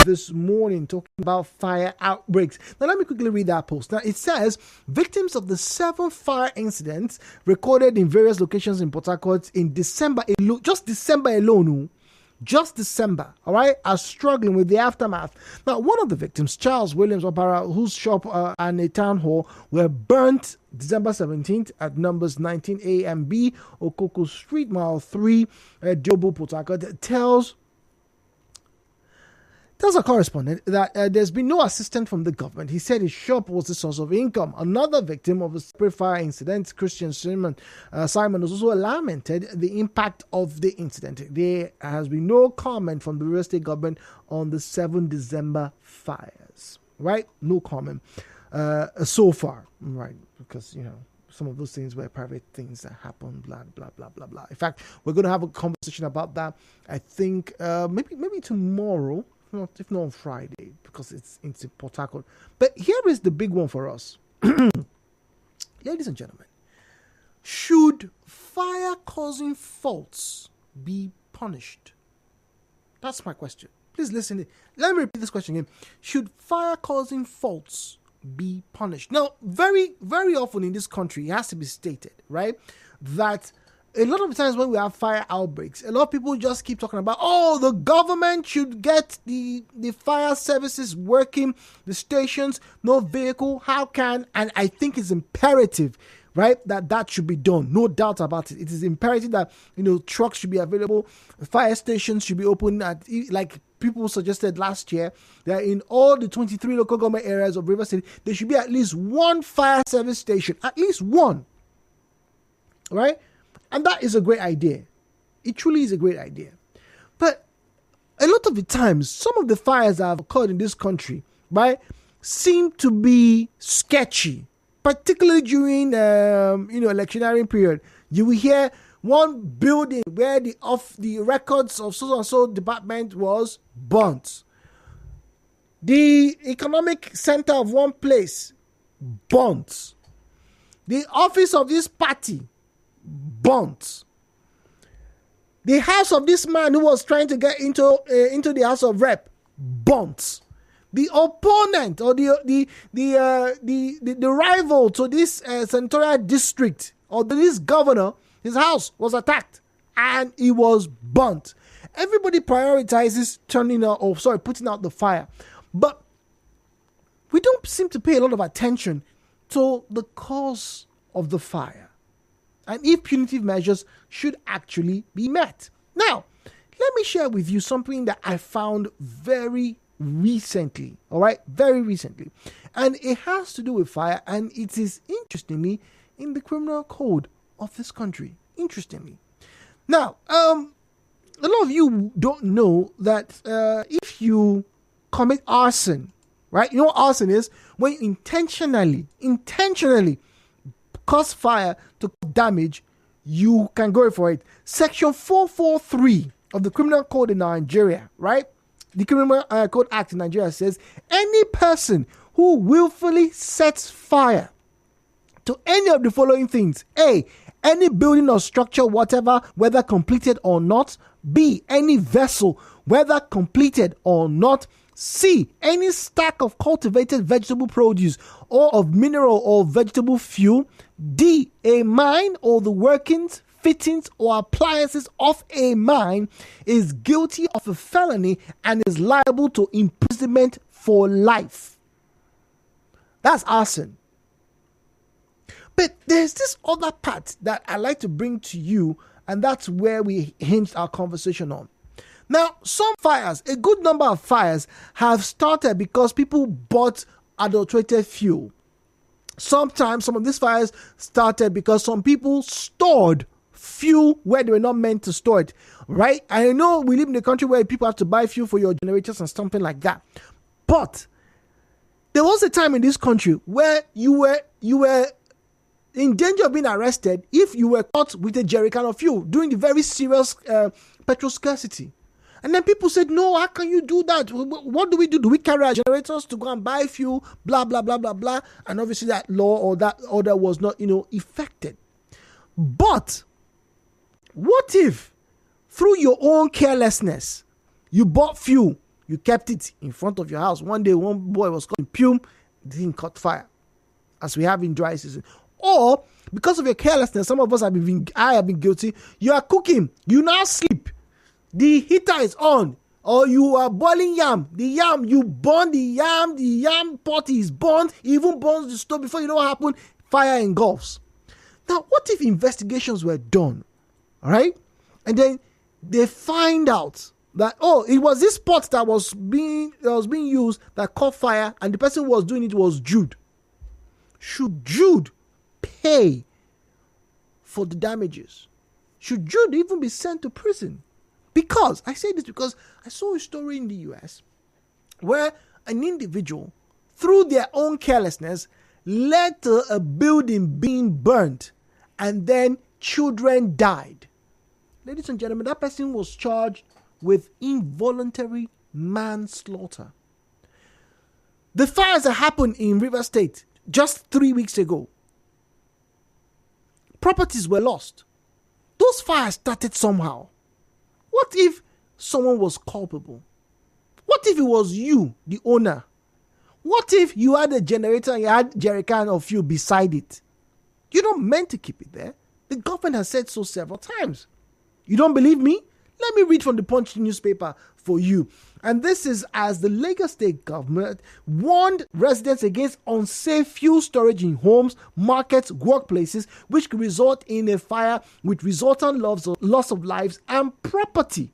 this morning talking about fire outbreaks. Now, let me quickly read that post. Now, it says, victims of the 7 fire incidents recorded in various locations in Port Harcourt in December alone, just December alone, all right, are struggling with the aftermath. Now, one of the victims, Charles Williams Opara, whose shop and a town hall were burnt December 17th at numbers 19A and B, Okoko Street, Mile 3, Diobo, Port Harcourt, tells a correspondent that there's been no assistance from the government. He said his shop was the source of income. Another victim of a separate fire incident, Christian Simon, has also lamented the impact of the incident. There has been no comment from the real estate government on the 7 December fires, right? No comment so far, right? Because, some of those things were private things that happened, blah, blah, blah, blah, blah. In fact, we're going to have a conversation about that, I think, maybe tomorrow, if not on Friday, because it's in Port Harcourt. But here is the big one for us. Ladies and gentlemen, should fire-causing faults be punished? That's my question. Please listen. Let me repeat this question again. Should fire-causing faults be punished? Now, very, very often in this country, it has to be stated, right, that a lot of times when we have fire outbreaks, a lot of people just keep talking about, the government should get the fire services working, the stations, no vehicle, how can, and I think it's imperative, right, that should be done. No doubt about it. It is imperative that, trucks should be available, fire stations should be open, like people suggested last year, that in all the 23 local government areas of River City, there should be at least one fire service station, at least one, right? And that is a great idea. It truly is a great idea. But a lot of the times, some of the fires that have occurred in this country, right, seem to be sketchy, particularly during, electioneering period. You will hear one building where the records of so-and-so department was burnt. The economic center of one place, burnt. The office of this party, burnt. The house of this man who was trying to get into the House of Rep, burnt. The opponent or the rival to this senatorial district or this governor, his house was attacked and it was burnt. Everybody prioritizes putting out the fire, but we don't seem to pay a lot of attention to the cause of the fire and if punitive measures should actually be met. Now, let me share with you something that I found very recently, all right? Very recently. And it has to do with fire, and it is, interestingly, in the criminal code of this country. Interestingly. Now, a lot of you don't know that if you commit arson, right? You know what arson is? When you intentionally cause fire to cause damage, you can go for it. Section 443 of the Criminal Code in Nigeria, right? The Criminal Code Act in Nigeria says any person who willfully sets fire to any of the following things: A, any building or structure, whatever, whether completed or not; B, any vessel, whether completed or not; C, any stack of cultivated vegetable produce or of mineral or vegetable fuel; D, a mine or the workings, fittings, or appliances of a mine is guilty of a felony and is liable to imprisonment for life. That's arson. But there's this other part that I like to bring to you, and that's where we hinged our conversation on. Now, some fires, a good number of fires, have started because people bought adulterated fuel. Sometimes some of these fires started because some people stored fuel where they were not meant to store it, right? I know we live in a country where people have to buy fuel for your generators and something like that. But there was a time in this country where you were in danger of being arrested if you were caught with a jerrycan of fuel during the very serious petrol scarcity. And then people said, no, how can you do that? What do we do? Do we carry our generators to go and buy fuel? Blah, blah, blah, blah, blah. And obviously that law or that order was not, effected. But what if through your own carelessness, you bought fuel You kept it in front of your house. One day, one boy was caught in Pume, the thing caught fire, as we have in dry season. Or because of your carelessness, some of us I have been guilty. You are cooking, you now sleep, the heater is on, or you are boiling yam. The yam, you burn the yam pot is burnt, even burns the stove. Before you know what happened, fire engulfs. Now, what if investigations were done, all right, and then they find out that, oh, it was this pot that was being used that caught fire, and the person who was doing it was Jude. Should Jude pay for the damages? Should Jude even be sent to prison? Because I say this because I saw a story in the US where an individual, through their own carelessness, led to a building being burnt, and then children died. Ladies and gentlemen, that person was charged with involuntary manslaughter. The fires that happened in River State just 3 weeks ago, properties were lost. Those fires started somehow. What if someone was culpable? What if it was you, the owner? What if you had a generator and you had jerrycan of fuel beside it? You don't meant to keep it there. The government has said so several times. You don't believe me? Let me read from the Punch newspaper for you. And this is as the Lagos State government warned residents against unsafe fuel storage in homes, markets, workplaces, which could result in a fire with resultant loss of lives and property.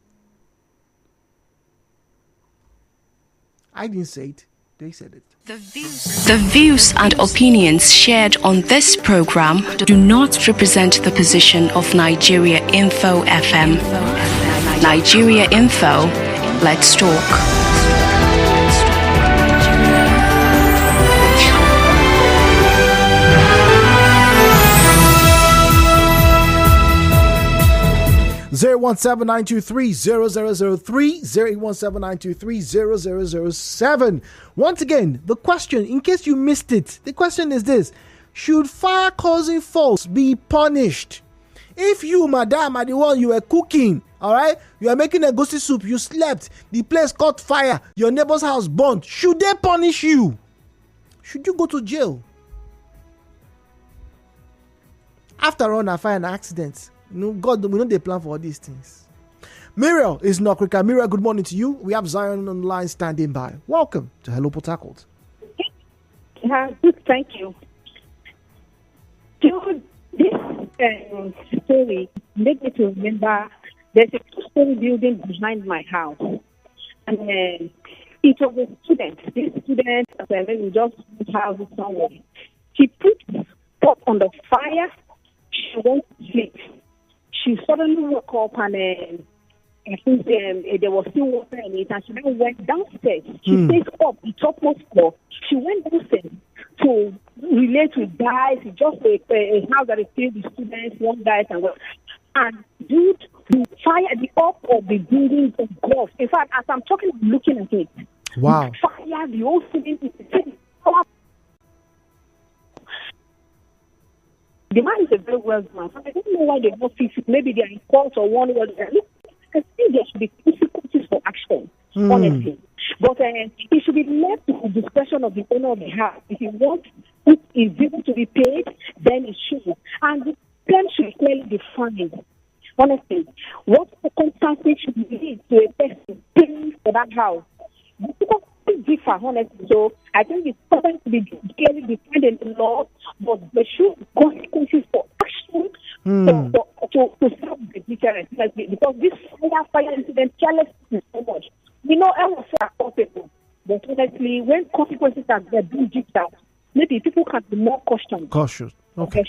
I didn't say it. They said it. The views and opinions shared on this program do not represent the position of Nigeria Info FM. Nigeria Info, let's talk. 017-923-0003, 017-923-0007. Once again, the question, in case you missed it, the question is this: should fire-causing folks be punished? If you, madam, are the one you were cooking, all right, you are making a egusi soup, you slept, the place caught fire, your neighbor's house burnt, should they punish you? Should you go to jail? After all, I find an accident. No, God, we know they plan for all these things. Muriel is in Okrika. Muriel, good morning to you. We have Zion on the line standing by. Welcome to Hello Port Harcourt. Good, thank you. This story made me to remember there's a two-story building behind my house. And it was a student. This student, maybe just moved houses somewhere. She put pot on the fire. She went to sleep. She suddenly woke up and I think there was still water in it, and she then went downstairs. She stayed up the topmost floor. She went downstairs to relate with guys. It's just a house that is filled with students, young guys, and what. And dude, the fire, the up of the building was off. In fact, as I'm talking, I'm looking at it. Wow. The fire, the whole ceiling is the man is a very wealthy man. I don't know why they don't fix it. Maybe they are in court or one way. Look, I think there should be consequences for action, honestly. But it should be left to the discretion of the owner of the house. If he wants it is able to be paid, then it should. And the term should clearly defined. Honestly, what circumstances should lead to a person paying for that house? Because it differ, honestly. So I think it's important to be clearly defined in the law, but there should be consequences for action to stop the deterrence. Because this fire incident carelessness so much. We know everyone are culpable, but honestly, when consequences are being dipped out, maybe people can be more cautious. Okay.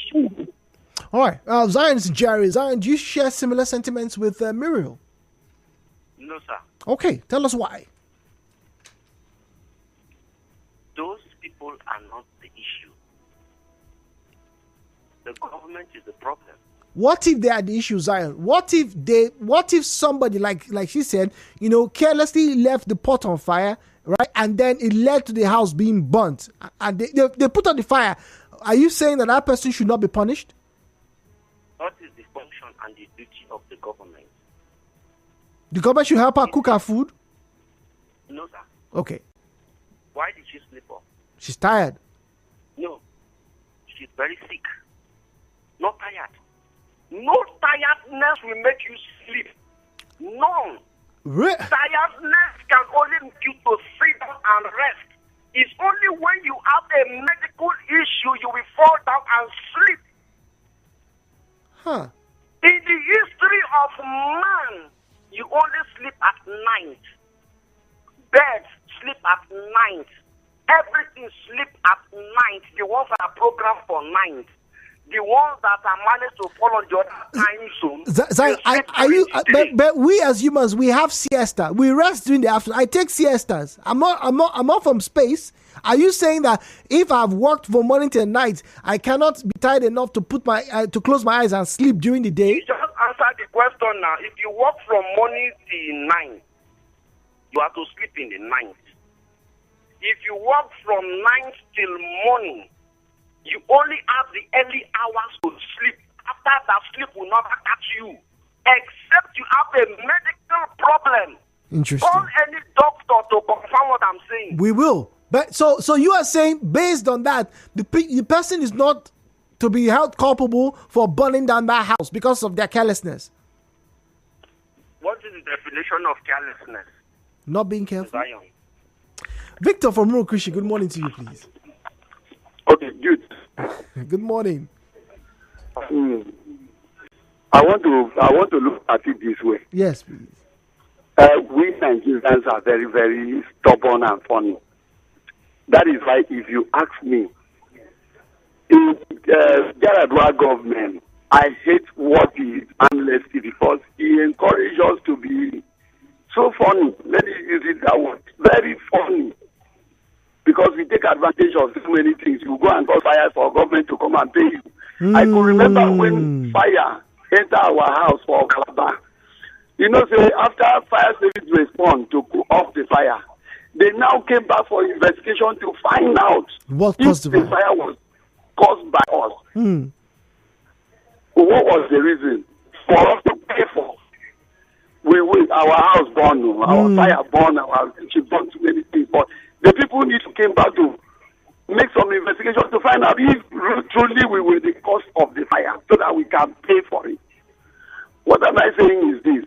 All right. Zion is Jerry. Zion, do you share similar sentiments with Muriel? No, sir. Okay. Tell us why. Those people are not the issue. The government is the problem. What if they are the issue, Zion? What if somebody, like she said, carelessly left the pot on fire, right? And then it led to the house being burnt. And they put out the fire. Are you saying that person should not be punished? What is the function and the duty of the government? The government should help her cook her food? No, sir. Okay. Why did she sleep off? She's tired. No. She's very sick. Not tired. No tiredness will make you sleep. None. Tiredness can only make you to sit down and rest. It's only when you have a medical issue you will fall down and sleep. Huh. In the history of man, you only sleep at night. Birds sleep at night. Everything sleep at night. The ones that are programmed for night. The ones that are managed to follow the other time zone. But we as humans, we have siesta. We rest during the afternoon. I take siestas. I'm not from space. Are you saying that if I've worked from morning till night, I cannot be tired enough to put my to close my eyes and sleep during the day? You just answer the question now. If you work from morning till night, you have to sleep in the night. If you work from night till morning, you only have the early hours to sleep. After that, sleep will never catch you, except you have a medical problem. Interesting. Call any doctor to confirm what I'm saying. We will. But so you are saying, based on that, the person is not to be held culpable for burning down that house because of their carelessness. What is the definition of carelessness? Not being careful. Zion. Victor from Murukrishi, good morning to you, please. Okay, good. Good morning. I want to look at it this way. Yes, please. We Nigerians are very, very stubborn and funny. That is why, if you ask me, in Yaradua government, I hate what is amnesty because he encourages us to be so funny. Let me use it that word. Very funny. Because we take advantage of so many things. You go and call fire for government to come and pay you. I could remember when fire entered our house for Calabar. You know, say after fire service respond to go off the fire, they now came back for investigation to find out what if the fire was caused by us. What was the reason for us to pay for? Our house burned, our fire burned, our kitchen burned, too many things. But the people need to come back to make some investigation to find out if truly we were the cause of the fire, so that we can pay for it. What am I saying is this?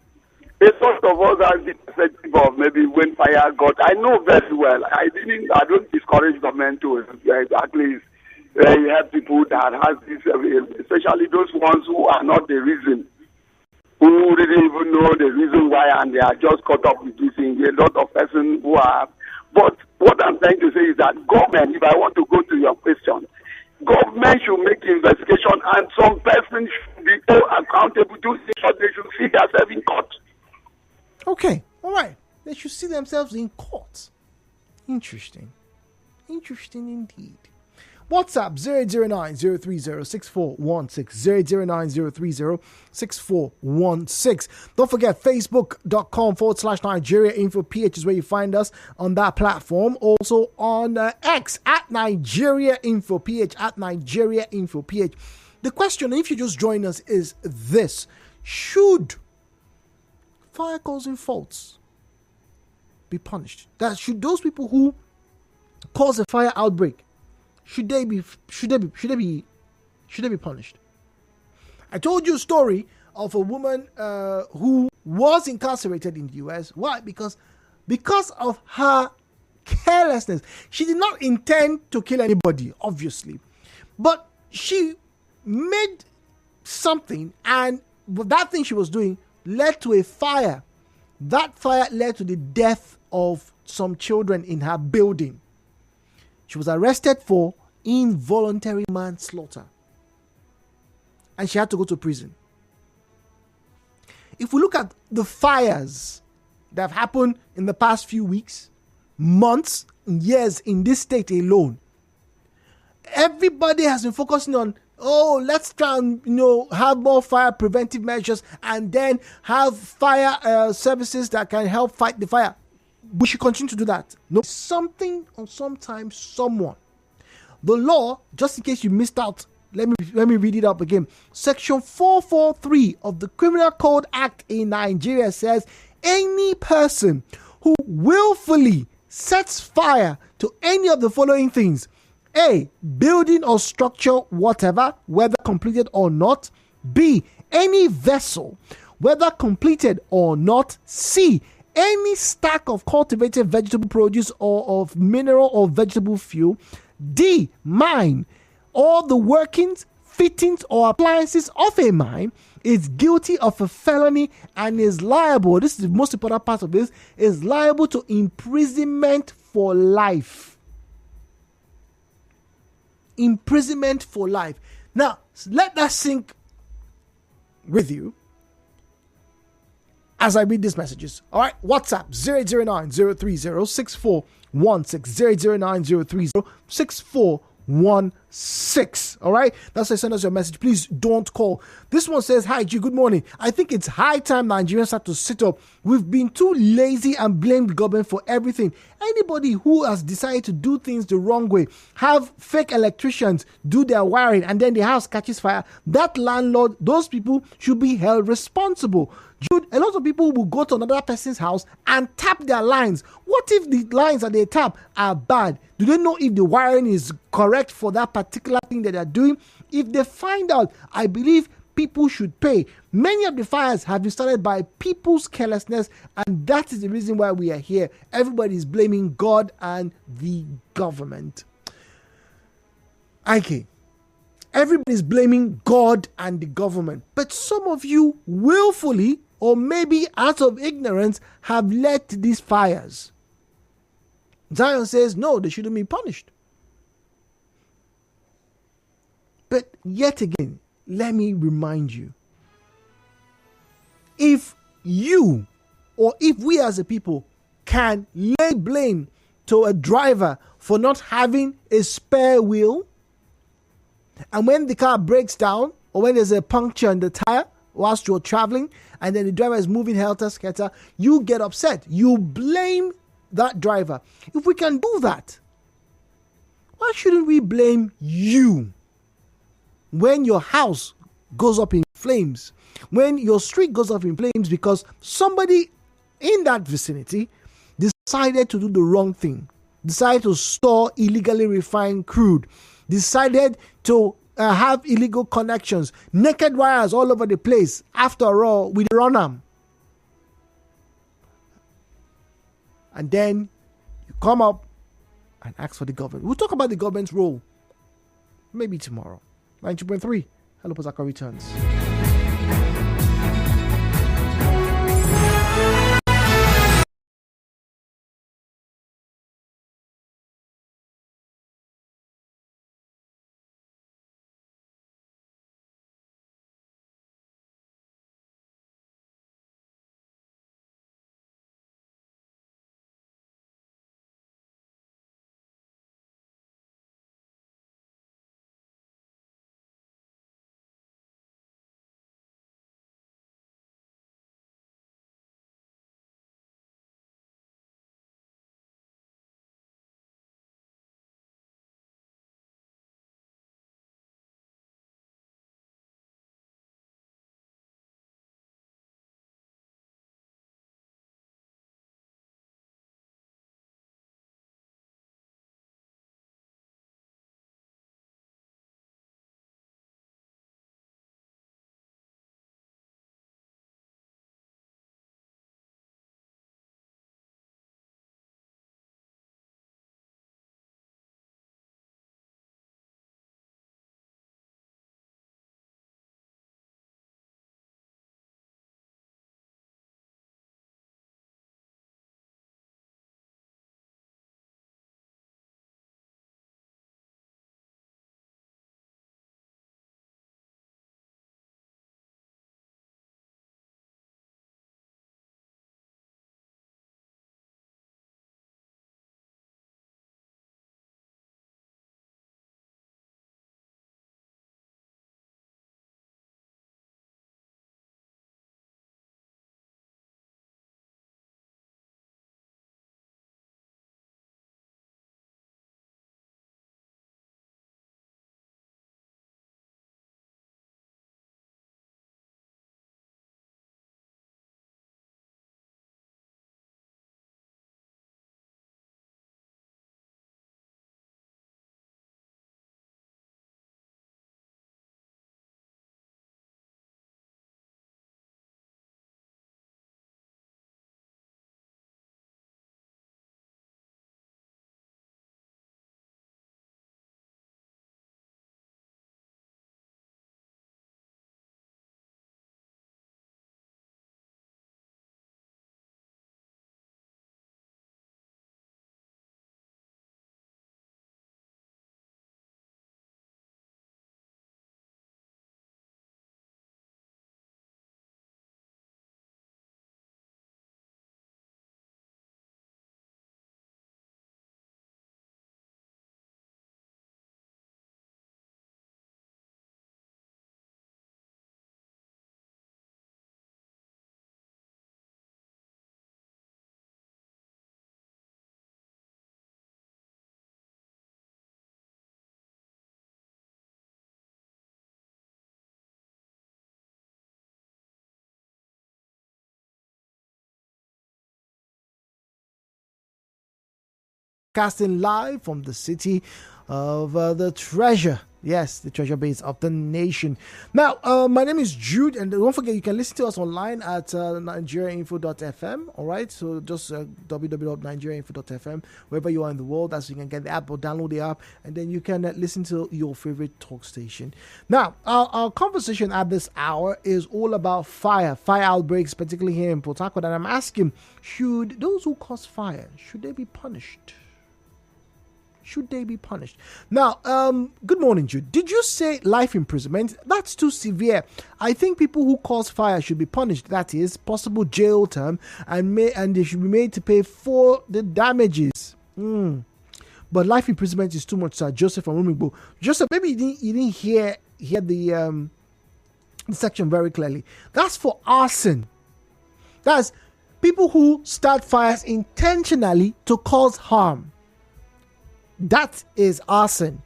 A sort of us has the perspective of maybe when fire got. I know very well. I don't discourage government to at least help people that has this, especially those ones who are not the reason, who didn't even know the reason why, and they are just caught up with this thing. A lot of persons who are. But what I'm trying to say is that government, if I want to go to your question, government should make investigation and some persons should be held accountable to see what they should see themselves in court. Okay, all right. They should see themselves in court. Interesting. Interesting indeed. WhatsApp 009-030-6416, 009-030-6416. Don't forget facebook.com/Nigeria Info PH is where you find us on that platform. Also on X at Nigeria Info PH, at Nigeria Info PH. The question, if you just join us, is this: should fire causing faults be punished? That should those people who cause a fire outbreak, should they be punished? I told you a story of a woman who was incarcerated in the US. Why? Because of her carelessness. She did not intend to kill anybody, obviously, but she made something, and that thing she was doing led to a fire. That fire led to the death of some children in her building. She was arrested for involuntary manslaughter, and she had to go to prison. If we look at the fires that have happened in the past few weeks, months, years in this state alone, everybody has been focusing on, let's try and have more fire preventive measures, and then have fire services that can help fight the fire. We should continue to do that. No, something or sometimes someone. The law, just in case you missed out, let me read it up again. Section 443 of the Criminal Code Act in Nigeria says any person who willfully sets fire to any of the following things: A, building or structure whatever, whether completed or not; B, any vessel, whether completed or not; C, any stack of cultivated vegetable produce or of mineral or vegetable fuel; D, mine. All the workings, fittings, or appliances of a mine, is guilty of a felony and is liable, this is the most important part of this, is liable to imprisonment for life. Imprisonment for life. Now, let that sink with you as I read these messages. All right, WhatsApp 009 030 6416, 009 030 6416. All right, that's why send us your message. Please don't call. This one says, "Hi G, good morning. I think it's high time Nigerians have to sit up. We've been too lazy and blamed the government for everything. Anybody who has decided to do things the wrong way, have fake electricians do their wiring, and then the house catches fire, that landlord, those people should be held responsible." Jude, a lot of people will go to another person's house and tap their lines. What if the lines that they tap are bad? Do they know if the wiring is correct for that particular thing that they're doing? If they find out, I believe people should pay. Many of the fires have been started by people's carelessness, and that is the reason why we are here. Everybody is blaming God and the government. Everybody's blaming God and the government, but some of you willfully or maybe out of ignorance have led to these fires. Zion says, no, they shouldn't be punished. But yet again, let me remind you, if you or if we as a people can lay blame to a driver for not having a spare wheel, and when the car breaks down or when there's a puncture in the tire whilst you're traveling and then the driver is moving helter-skelter, you get upset. You blame that driver. If we can do that, why shouldn't we blame you when your house goes up in flames, when your street goes up in flames because somebody in that vicinity decided to do the wrong thing, decided to store illegally refined crude, decided to have illegal connections, naked wires all over the place. After all, we run them. And then you come up and ask for the government. We'll talk about the government's role maybe tomorrow. 92.3. Hello, Pasaka returns. broadcasting live from the city of the treasure. Yes, the treasure base of the nation. Now, my name is Jude, and don't forget you can listen to us online at nigeriainfo.fm. All right, so just www.nigeriainfo.fm, wherever you are in the world, as you can get the app or download the app, and then you can listen to your favorite talk station. Now, our conversation at this hour is all about fire outbreaks, particularly here in Port Harcourt. And I'm asking, should those who cause fire, should they be punished? Should they be punished? Now, good morning, Jude. Did you say life imprisonment? That's too severe. I think people who cause fire should be punished. That is, possible jail term, and they should be made to pay for the damages. But life imprisonment is too much, sir. Joseph from Rumigbo. Joseph, maybe you didn't hear the section very clearly. That's for arson. That's people who start fires intentionally to cause harm. That is arson.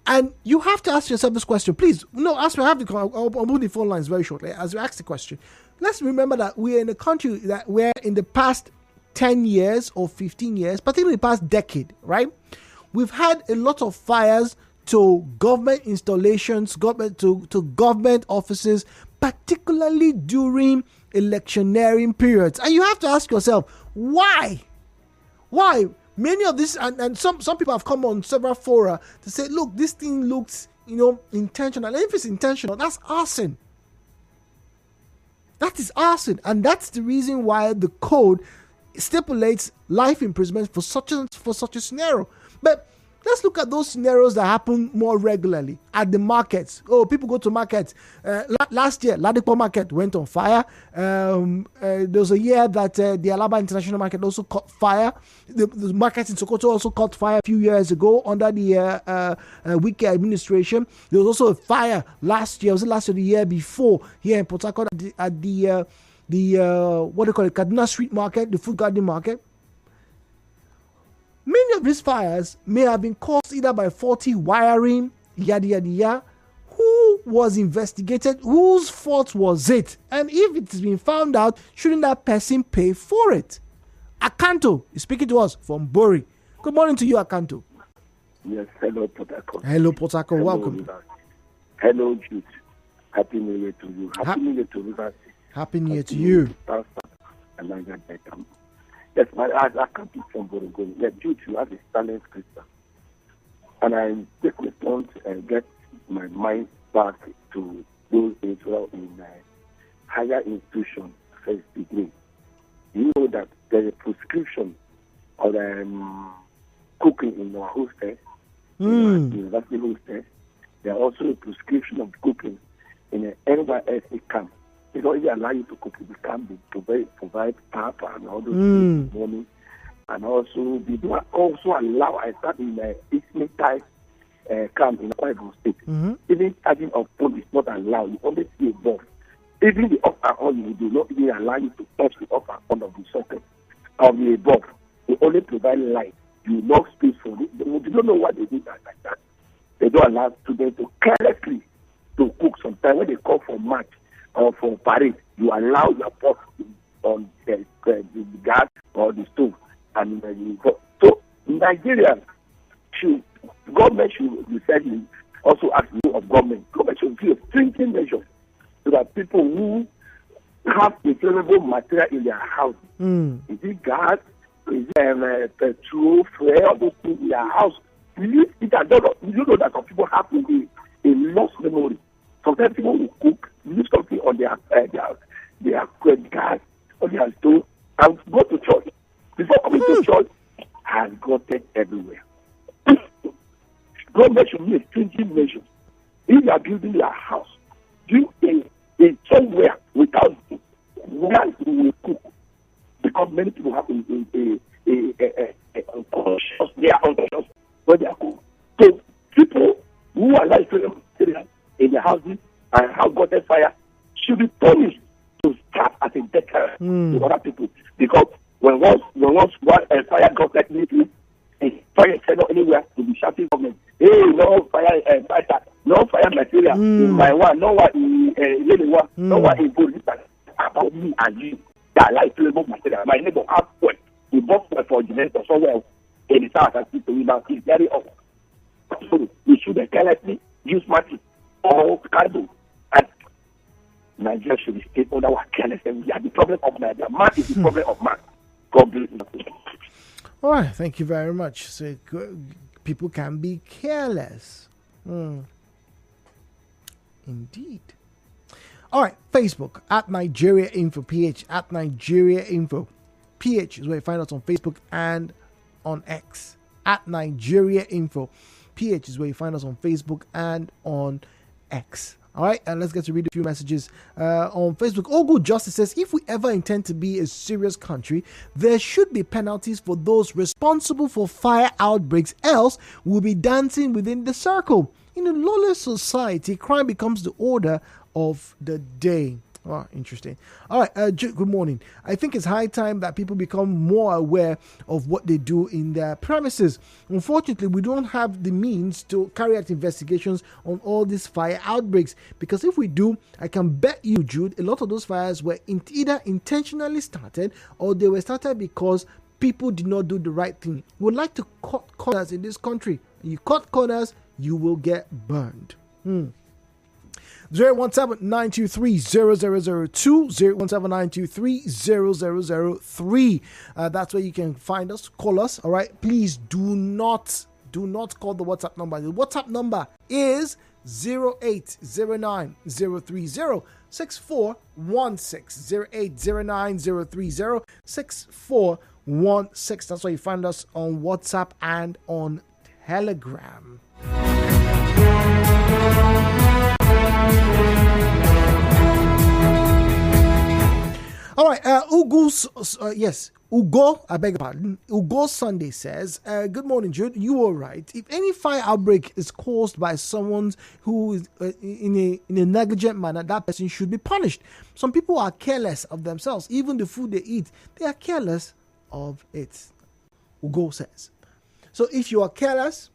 And you have to ask yourself this question. Please, ask me. I'll move the phone lines very shortly as you ask the question. Let's remember that we're in a country that where in the past 10 years or 15 years, particularly the past decade, right? We've had a lot of fires to government installations, to government offices, particularly during electioneering periods. And you have to ask yourself, why? Why? Many of this, and some people have come on several fora to say, look, this thing looks, intentional. And if it's intentional, that's arson. That is arson. And that's the reason why the code stipulates life imprisonment for such a scenario. But let's look at those scenarios that happen more regularly at the markets. Oh, people go to markets. Last year, Ladipo Market went on fire. There was a year that the Alaba International Market also caught fire. The market in Sokoto also caught fire a few years ago under the Wiki administration. There was also a fire last year. Was it last year or the year before here in Port Harcourt at the what do you call it, Kaduna Street Market, the Food Garden Market? Many of these fires may have been caused either by faulty wiring, yada yada yada. Who was investigated? Whose fault was it? And if it's been found out, shouldn't that person pay for it? Akanto is speaking to us from Bori. Good morning to you, Akanto. Yes, hello, Port Harcourt. Hello, Port Harcourt. Welcome. Hello, Jude. Happy New Year to you. Happy New Year to Rivers. Happy New Year to you. Yes, I come from Borogon. Yes, Jude, you have a silent Christian. And I take response and get my mind back to those days in higher institution, first degree. You know that there's a prescription of cooking in our hostel, university hostel. There's also a prescription of cooking in an NYSC camp. They don't even allow you to cook in the camp. They provide pap and all those things morning. And also, they do also allow, I start in the Eastern type camp in Akwa State. Even charging of phone is not allowed. You only see above. Even the upper on you do not even allow you to touch the upper on of the socket of the above. They only provide light. You know space for it. They don't know what they do like that. They don't allow students to carelessly to cook. Sometimes when they call for match or for parade, you allow your pot on the gas or the stove, and you go. So Nigerians government should recently also ask you of government. Government should give stringent measures so that people who have inflammable material in their house, is it gas, is it petrol, fuel, all those things in their house. You know that some people have a lost memory. Sometimes people will cook, use something on their gas or their stove, and go to church. Before coming to church, has gotten everywhere. Government should make stringent measures. If you are building your house, do a somewhere without where you will cook, because many people have unconscious. They are unconscious when they are cooking. So people who are like in the houses and have gotten fire should be punished to start as a deterrent to other people. Because when once fire got like this, a fire cannot anywhere to be shouting government. Hey, no fire fighter, no fire material in my one, no one in living one, no one in police. About me and you, that like flammable material. My neighbor has point carry on. So we should carelessly use matches or candle. And Nigeria should be state under our careless. And we are the problem of Nigeria. Man is the problem of man. God bless you. All right, thank you very much. So people can be careless. Indeed. All right, Facebook at Nigeria Info PH, at Nigeria Info PH is where you find us on Facebook and on X. At Nigeria Info PH is where you find us on Facebook and on X. All right, and let's get to read a few messages on Facebook. All Good Justice says, if we ever intend to be a serious country, there should be penalties for those responsible for fire outbreaks, else we'll be dancing within the circle. In a lawless society, crime becomes the order of the day. Oh, interesting. All right, good morning. I think it's high time that people become more aware of what they do in their premises. Unfortunately, we don't have the means to carry out investigations on all these fire outbreaks, because if we do, I can bet you, Jude, a lot of those fires were either intentionally started or they were started because people did not do the right thing. We would like to cut corners in this country. You cut corners, you will get burned. 017-923-0002, 017-923-0003. That's where you can find us. Call us. All right. Please do not call the WhatsApp number. The WhatsApp number is 0809-030-6416, 0809-030-6416. That's why you find us on WhatsApp and on Telegram. All right, Ugo, I beg your pardon. Ugo Sunday says, good morning, Jude. You are right. If any fire outbreak is caused by someone who is in a negligent manner, that person should be punished. Some people are careless of themselves. Even the food they eat, they are careless of it. Ugo says. So if you are careless,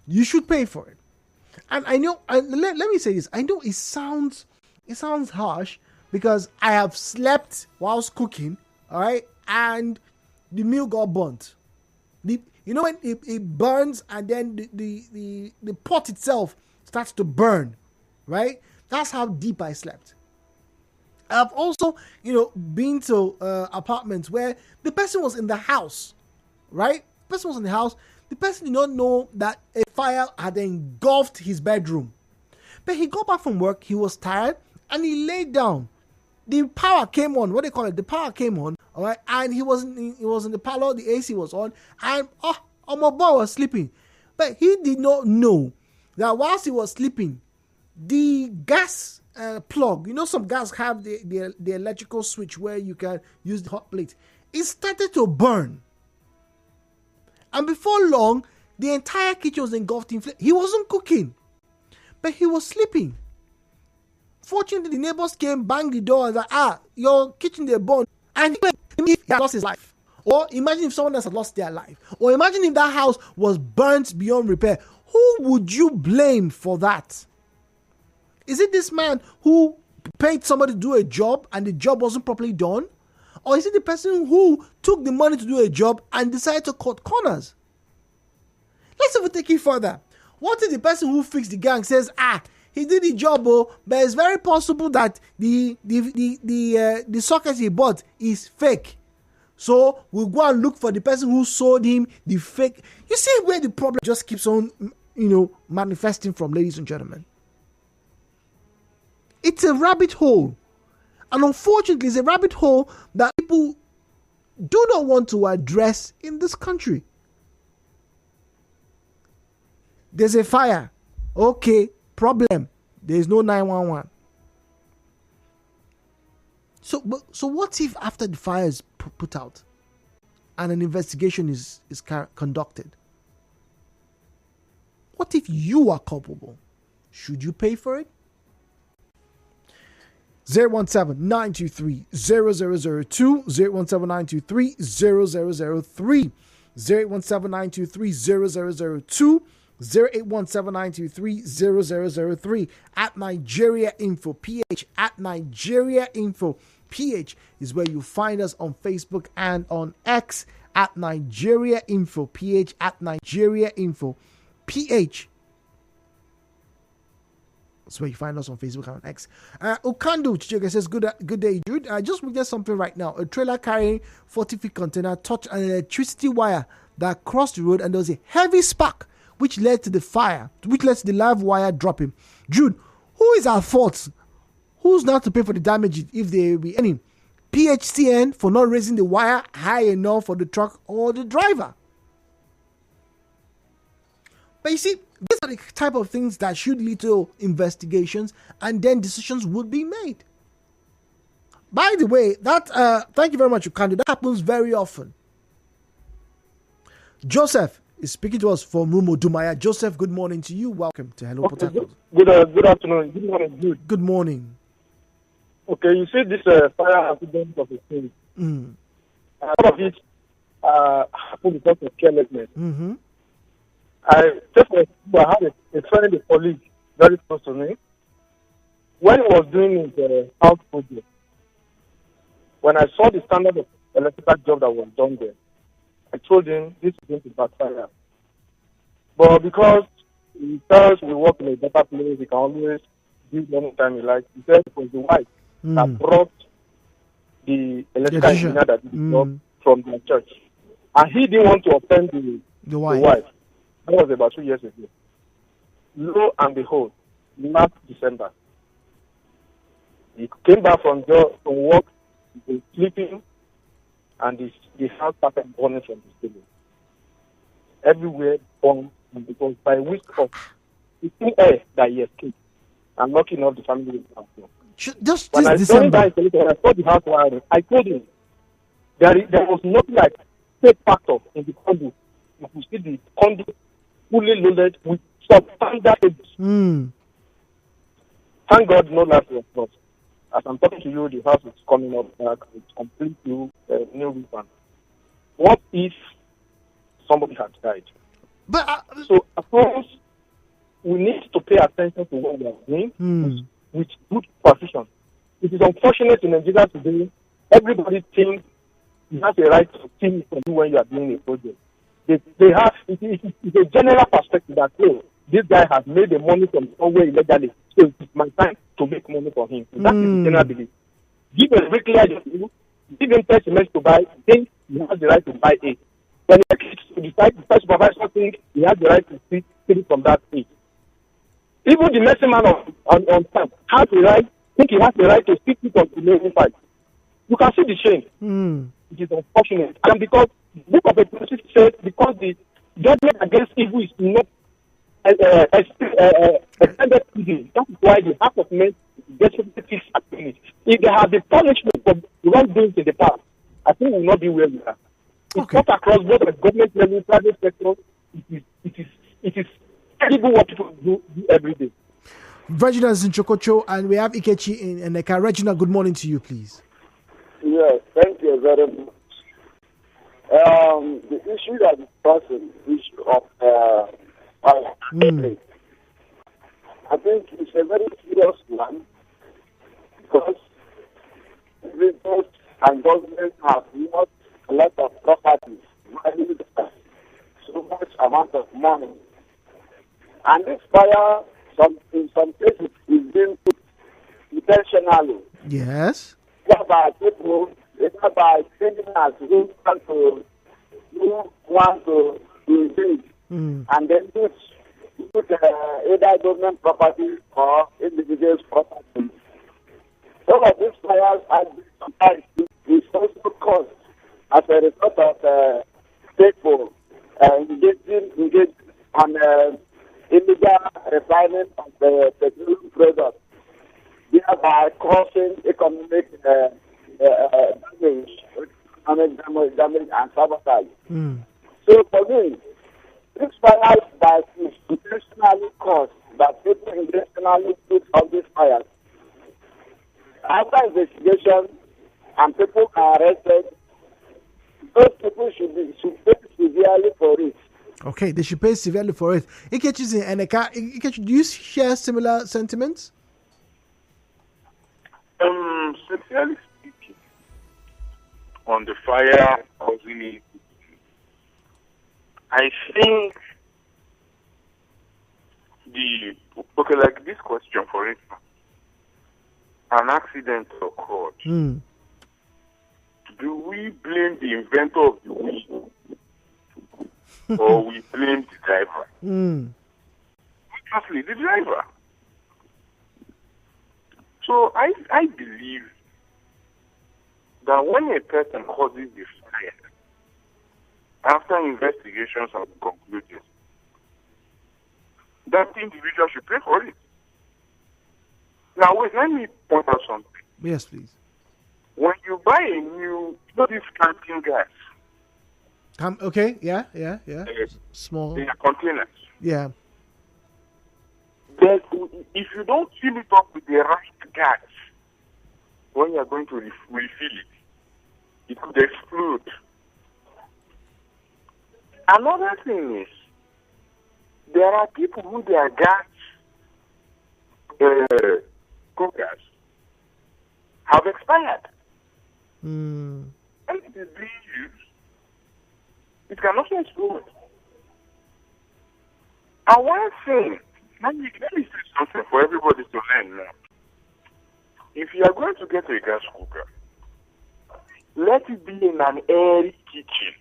you should pay for it. And I know, let me say this. I know it sounds harsh, because I have slept whilst cooking, all right, and the meal got burnt. You know when it burns and then the pot itself starts to burn, right? That's how deep I slept. I've also, been to apartments where the person was in the house, right? The person was in the house. The person did not know that a fire had engulfed his bedroom. But he got back from work, he was tired, and he laid down. The power came on. What they call it? The power came on. All right, and he was in the parlor. The AC was on, and my boy was sleeping, but he did not know that whilst he was sleeping, the gas plug. Some gas have the electrical switch where you can use the hot plate. It started to burn, and before long, the entire kitchen was engulfed in flames. He wasn't cooking, but he was sleeping. Fortunately, the neighbors came, banged the door, and said, your kitchen they burned. And he lost his life. Or imagine if someone else had lost their life. Or imagine if that house was burnt beyond repair. Who would you blame for that? Is it this man who paid somebody to do a job and the job wasn't properly done? Or is it the person who took the money to do a job and decided to cut corners? Let's even take it further. What if the person who fixed the gang says, he did the job, but it's very possible that the socket he bought is fake. So we'll go and look for the person who sold him the fake. You see where the problem just keeps on, manifesting from, ladies and gentlemen. It's a rabbit hole. And unfortunately, it's a rabbit hole that people do not want to address in this country. There's a fire. Okay. Problem, there is no 911. So what if after the fire is put out and an investigation is conducted? What if you are culpable? Should you pay for it? 017-923-0002, 017-923-0003, 017-923-0002, 08179230003 at Nigeria Info PH, at Nigeria Info PH is where you find us on Facebook and on X, at Nigeria Info PH at Nigeria Info PH. That's where you find us on Facebook and on X. Ukandu Chichoke says, good day, Jude. I just witnessed something right now. A trailer carrying 40-feet container touched an electricity wire that crossed the road, and there was a heavy spark which led to the fire, which led to the live wire dropping. Jude, who is at fault? Who's not to pay for the damage if there be any? PHCN for not raising the wire high enough for the truck or the driver? But you see, these are the type of things that should lead to investigations, and then decisions would be made. By the way, that thank you very much, Ukandi. That happens very often. Joseph is speaking to us from Rumo Dumaya. Joseph, good morning to you. Welcome to Hello Port Harcourt. Good afternoon. Good morning. Good morning. Okay, you see this fire accident of the thing. A lot of it happened because of carelessness. Mm-hmm. I had a friend, a colleague, very close to me. When he was doing his house project, when I saw the standard of electrical job that was done there, I told him this is going to backfire. But because he tells we work in a better place, he can always do it anytime he likes. He said it was the wife that brought the electrical engineer that did the job from their church. And he didn't want to offend the wife. That was about 2 years ago. Lo and behold, last December, he came back from work, he was sleeping, and the house started burning from the ceiling. Everywhere burned, and it was by whisk of the air that he escaped, and knocking off the family with house. Just when I December. When I saw the house wiring, I told him there was nothing like state factor in the conduit. You could see the conduit fully loaded with substandard cables. Thank God no life was lost. As I'm talking to you, the house is coming up back. It's complete new refund. What if somebody had died? But so, of course, we need to pay attention to what we are doing with good precision. It is unfortunate in Nigeria today, everybody thinks you have a right to think from you when you are doing a project. They have, it's a general perspective that, this guy has made the money from somewhere illegally, so it's my time to make money for him. So that is the general belief. Give a bricklayer, give him 30 minutes to buy, then he has the right to buy it. When he decides to supervise something, he has the right to see it from that stage. Even the medicine man on time has the right, think he has the right to speak it on the main fight. You can see the shame. It is unfortunate. And because the book of Ecclesiastes says, because the judgment against evil is not extended to him, that is why the heart of men gets fixed at finish. If there has been punishment for wrongdoings in the past, I think we will not be where we are. It's not across both the government level, private sector. It is terrible what people do every day. Regina is in Chokocho, and we have Ikechi in Neka. Regina, good morning to you, please. Yes, thank you very much. The issue that is pressing, the issue of I think it's a very serious one because individuals and governments have lost a lot of properties, valued so much amount of money. And this fire, in some cases, is being put intentionally. Yes. By people, by criminals who want to invade and then put either government property or individuals' property. Some of these fires are sometimes also caused as a result of people engaged on illegal refining of the petroleum products, thereby causing economic damage and sabotage. So for me, this fires that is intentionally caused, that people intentionally put on these fires. After investigation and people are arrested, those people should pay severely for it. Okay, they should pay severely for it. Ikechi in Eneka, Ikechi, do you share similar sentiments? Sincerely speaking, on the fire causing it I think like this question, for instance, an accident occurred. Do we blame the inventor of the wheel, or we blame the driver? Obviously, the driver. So I believe that when a person causes the fire, after investigations have concluded, that individual should pay for it. Now, wait, let me point out something. Yes, please. When you buy a new, this camping gas. Okay, yeah. Small. They are containers. Yeah. But if you don't fill it up with the right gas, when you are going to refill it, it could explode. Another thing is, there are people who their gas cookers have expired. And it is being used. It can also explode. And one thing, let me say something for everybody to learn now. If you are going to get a gas cooker, let it be in an airy kitchen.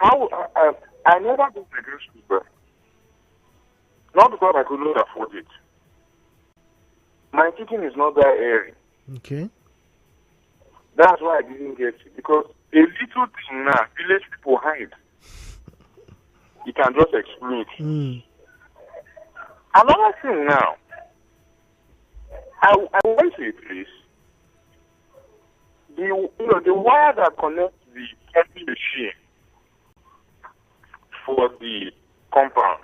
I never bought a gas cooker. Not because I could not afford it. My kitchen is not that airy. Okay. That's why I didn't get it. Because a little thing now, village people hide. It can just explode. Another thing now, I went to a place. The wire that connects the camping machine for the compound,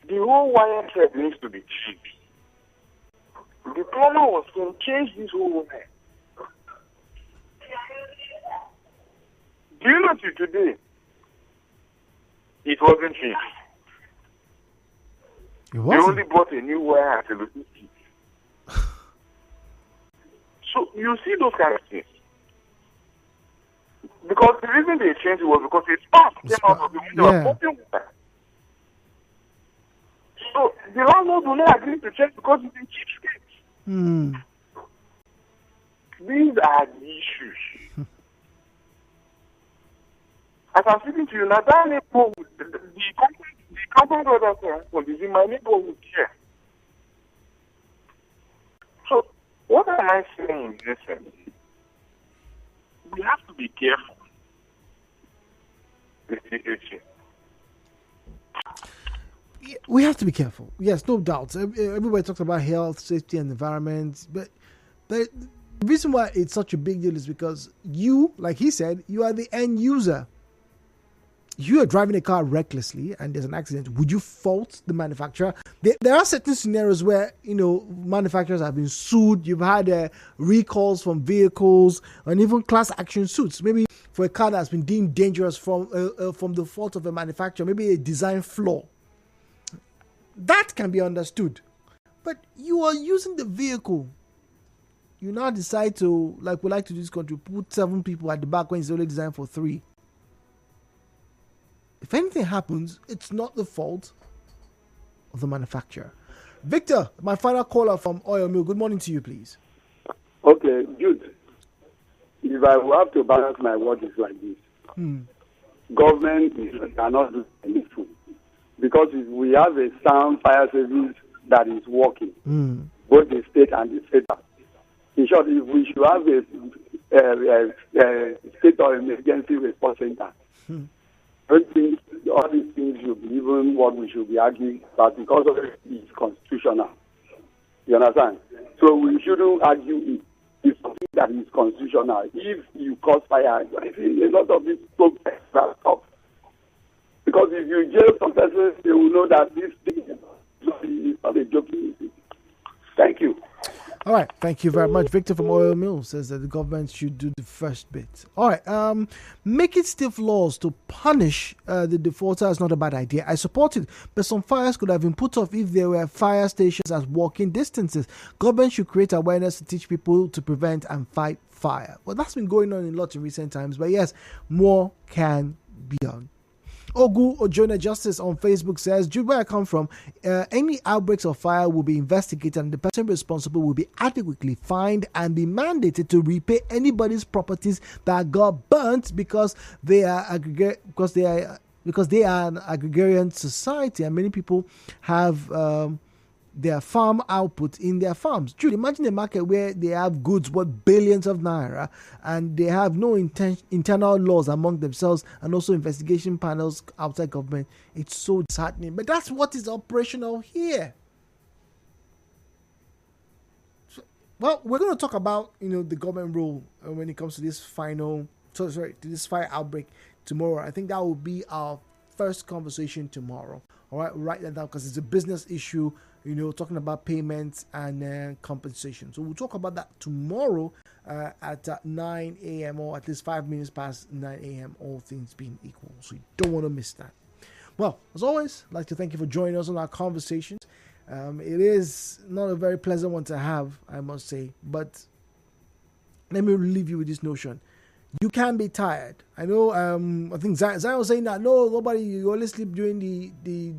the whole wire thread needs to be changed. The plumber was saying, change this whole wire. Do you know till today? It wasn't changed. It wasn't? They only bought a new wire at a location. So you see those kind of things. Because the reason they changed it was because a spark came out of the window and pumping water. So the landlord will not agree to change because it's in cheapskate. These are the issues. As I'm speaking to you now, that neighborhood, the compound brother is in my neighborhood here. So what am I saying in this sense? We have to be careful with the issue. We have to be careful. Yes, no doubt. Everybody talks about health, safety, and environment. But the reason why it's such a big deal is because you, like he said, you are the end user. You are driving a car recklessly and there's an accident. Would you fault the manufacturer? There are certain scenarios where, manufacturers have been sued. You've had recalls from vehicles and even class action suits. Maybe for a car that's been deemed dangerous from the fault of a manufacturer, maybe a design flaw. That can be understood. But you are using the vehicle. You now decide to, like we like to do in this country, put 7 people at the back when it's only designed for 3. If anything happens, it's not the fault of the manufacturer. Victor, my final caller from Oil Mill. Good morning to you, please. Okay, Jude. If I will have to balance my words like this, government cannot do anything. Because if we have a sound fire service that is working, both the state and the federal. In short, if we should have a state or emergency response center, I don't think all these things should be even what we should be arguing about because of it is constitutional. You understand? So we shouldn't argue it. It's something that is constitutional. If you cause fire, I think a lot of these progress are stop. Because if you jail some persons, they will know that this thing is not a joking issue. Thank you. All right, thank you very much. Victor from Oil Mill says that the government should do the first bit. All right, making stiff laws to punish the defaulter is not a bad idea. I support it, but some fires could have been put off if there were fire stations at walking distances. Government should create awareness to teach people to prevent and fight fire. Well, that's been going on a lot in recent times, but yes, more can be done. Ogu Ojona Justice on Facebook says, Jude, where I come from, any outbreaks of fire will be investigated and the person responsible will be adequately fined and be mandated to repay anybody's properties that got burnt because they are an agrarian society, and many people have their farm output in their farms. Jude, imagine a market where they have goods worth billions of naira and they have no internal laws among themselves and also investigation panels outside government. It's so disheartening. But that's what is operational here. So, well, we're going to talk about the government role when it comes to this this fire outbreak tomorrow. I think that will be our first conversation tomorrow. All right, write that down because it's a business issue. Talking about payments and compensation. So we'll talk about that tomorrow at 9 a.m. or at least 5 minutes past 9 a.m., all things being equal. So you don't want to miss that. Well, as always, I'd like to thank you for joining us on our conversations. It is not a very pleasant one to have, I must say, but let me leave you with this notion. You can be tired. I know. I think Zion was saying that you only sleep during the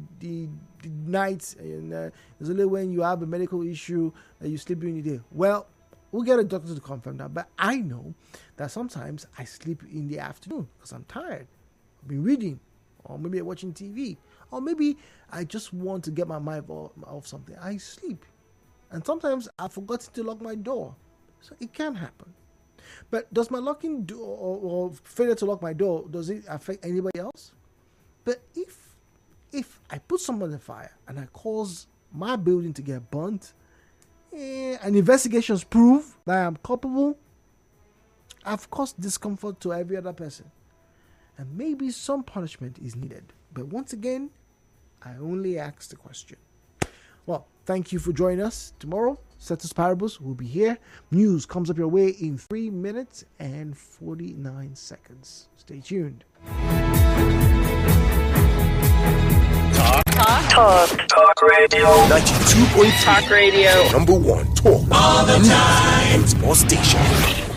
night, and it's only when you have a medical issue that you sleep during the day. Well, we'll get a doctor to confirm that. But I know that sometimes I sleep in the afternoon because I'm tired. I've been reading, or maybe I'm watching TV, or maybe I just want to get my mind off something. I sleep, and sometimes I've forgotten to lock my door, so it can happen. But does my locking door or failure to lock my door, does it affect anybody else? But if I put someone on fire and I cause my building to get burnt, and investigations prove that I am culpable, I've caused discomfort to every other person. And maybe some punishment is needed. But once again, I only ask the question. Well, thank you for joining us. Tomorrow, Status Parables will be here. News comes up your way in 3 minutes and 49 seconds. Stay tuned. Talk radio. 92.3. Talk radio. #1 talk. All the time. Sports station.